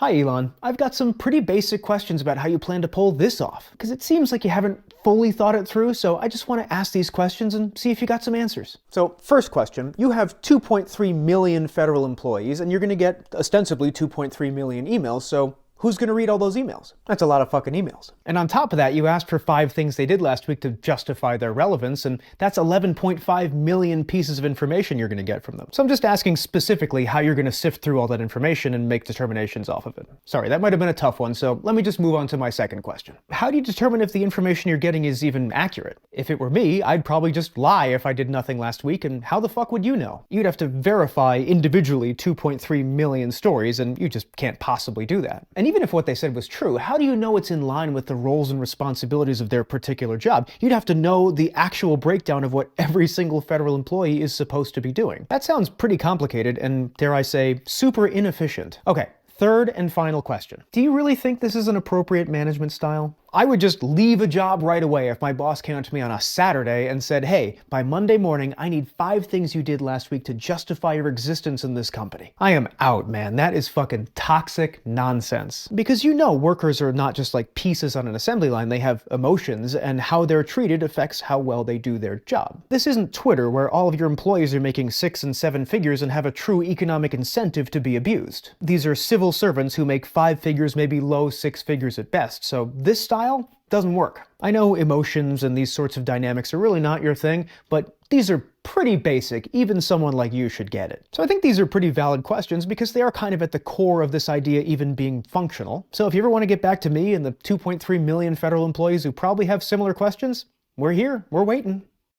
Hi Elon, I've got some pretty basic questions about how you plan to pull this off, because it seems like you haven't fully thought it through, so I just want to ask these questions and see if you got some answers. So, first question, you have 2.3 million federal employees, and you're going to get ostensibly 2.3 million emails, so who's going to read all those emails? That's a lot of fucking emails. And on top of that, you asked for 5 things they did last week to justify their relevance, and that's 11.5 million pieces of information you're going to get from them. So I'm just asking specifically how you're going to sift through all that information and make determinations off of it. Sorry, that might have been a tough one, so let me just move on to my second question. How do you determine if the information you're getting is even accurate? If it were me, I'd probably just lie if I did nothing last week, and how the fuck would you know? You'd have to verify individually 2.3 million stories, and you just can't possibly do that. And even if what they said was true, how do you know it's in line with the roles and responsibilities of their particular job? You'd have to know the actual breakdown of what every single federal employee is supposed to be doing. That sounds pretty complicated and, dare I say, super inefficient. Okay, third and final question. Do you really think this is an appropriate management style? I would just leave a job right away if my boss came up to me on a Saturday and said, hey, by Monday morning, I need 5 things you did last week to justify your existence in this company. I am out, man. That is fucking toxic nonsense. Because you know workers are not just like pieces on an assembly line. They have emotions, and how they're treated affects how well they do their job. This isn't Twitter, where all of your employees are making 6 and 7 figures and have a true economic incentive to be abused. These are civil servants who make 5 figures, maybe low 6 figures at best. So this style doesn't work. I know emotions and these sorts of dynamics are really not your thing, but these are pretty basic. Even someone like you should get it. So I think these are pretty valid questions because they are kind of at the core of this idea even being functional. So if you ever want to get back to me and the 2.3 million federal employees who probably have similar questions, we're here, we're waiting.